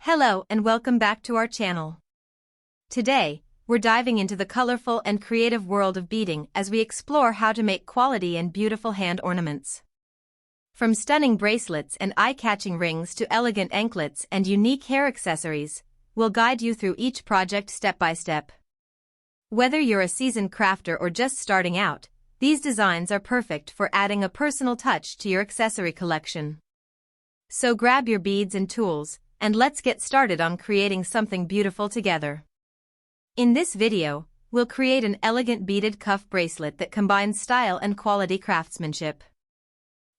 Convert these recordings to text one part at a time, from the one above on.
Hello and welcome back to our channel. Today, we're diving into the colorful and creative world of beading as we explore how to make quality and beautiful hand ornaments. From stunning bracelets and eye-catching rings to elegant anklets and unique hair accessories, we'll guide you through each project step by step. Whether you're a seasoned crafter or just starting out, these designs are perfect for adding a personal touch to your accessory collection. So grab your beads and tools, and let's get started on creating something beautiful together. In this video, we'll create an elegant beaded cuff bracelet that combines style and quality craftsmanship.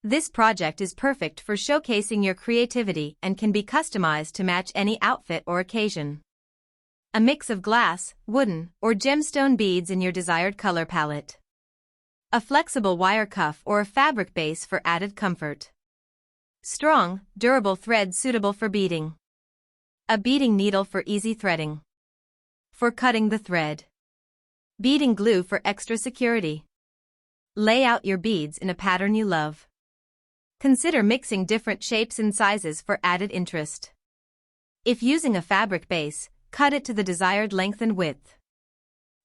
This project is perfect for showcasing your creativity and can be customized to match any outfit or occasion. A mix of glass, wooden, or gemstone beads in your desired color palette. A flexible wire cuff or a fabric base for added comfort. Strong, durable thread suitable for beading. A beading needle for easy threading. For cutting the thread. Beading glue for extra security. Lay out your beads in a pattern you love. Consider mixing different shapes and sizes for added interest. If using a fabric base, cut it to the desired length and width.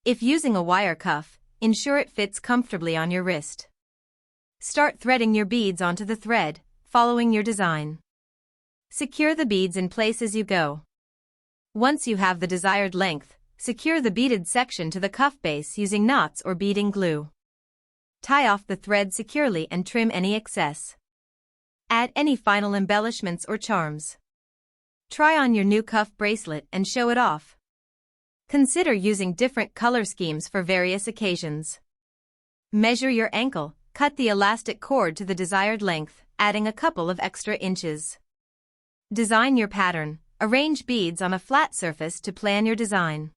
If using a wire cuff, ensure it fits comfortably on your wrist. Start threading your beads onto the thread, following your design. Secure the beads in place as you go. Once you have the desired length, secure the beaded section to the cuff base using knots or beading glue. Tie off the thread securely and trim any excess. Add any final embellishments or charms. Try on your new cuff bracelet and show it off. Consider using different color schemes for various occasions. Measure your ankle, cut the elastic cord to the desired length, adding a couple of extra inches. Design your pattern, arrange beads on a flat surface to plan your design.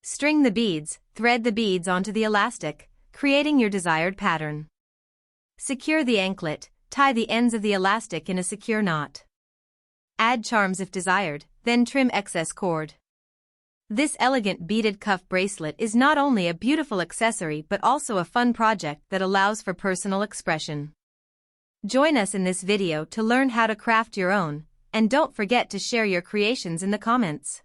String the beads, thread the beads onto the elastic, creating your desired pattern. Secure the anklet, tie the ends of the elastic in a secure knot. Add charms if desired, then trim excess cord. This elegant beaded cuff bracelet is not only a beautiful accessory but also a fun project that allows for personal expression. Join us in this video to learn how to craft your own, and don't forget to share your creations in the comments.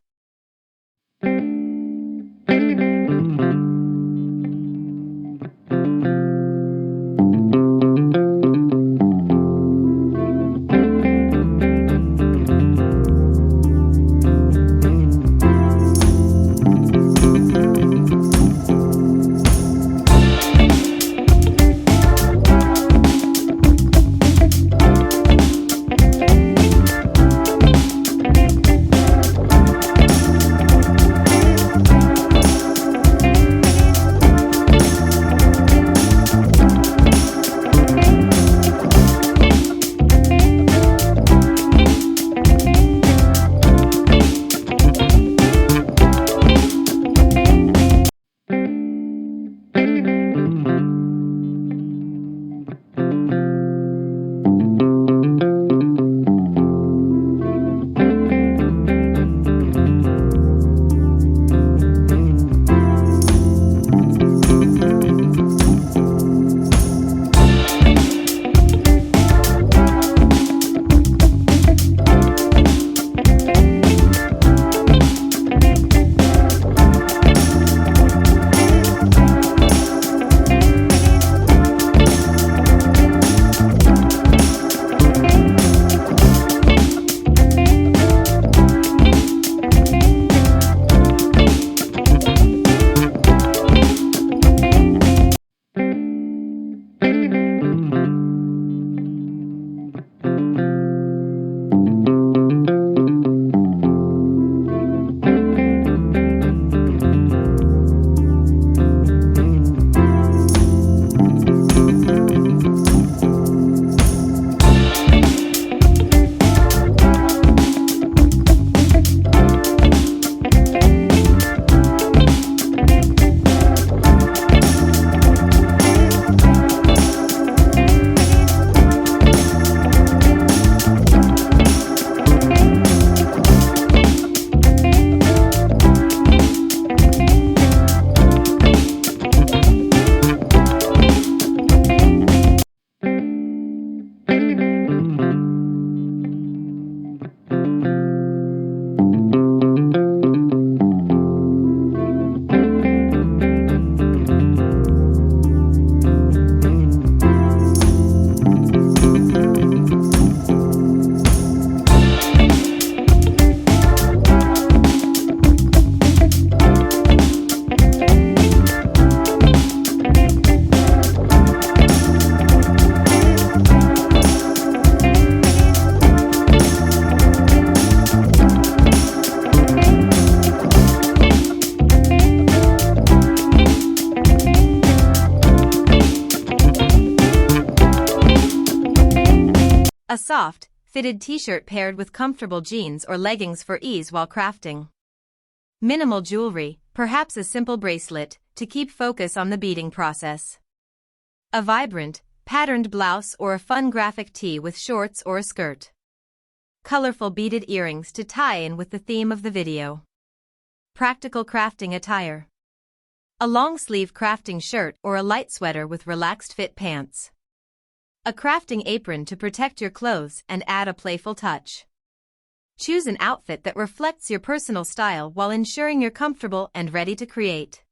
soft, fitted t-shirt paired with comfortable jeans or leggings for ease while crafting. Minimal jewelry, perhaps a simple bracelet, to keep focus on the beading process. A vibrant, patterned blouse or a fun graphic tee with shorts or a skirt. Colorful beaded earrings to tie in with the theme of the video. Practical crafting attire. A long-sleeve crafting shirt or a light sweater with relaxed fit pants. A crafting apron to protect your clothes and add a playful touch. Choose an outfit that reflects your personal style while ensuring you're comfortable and ready to create.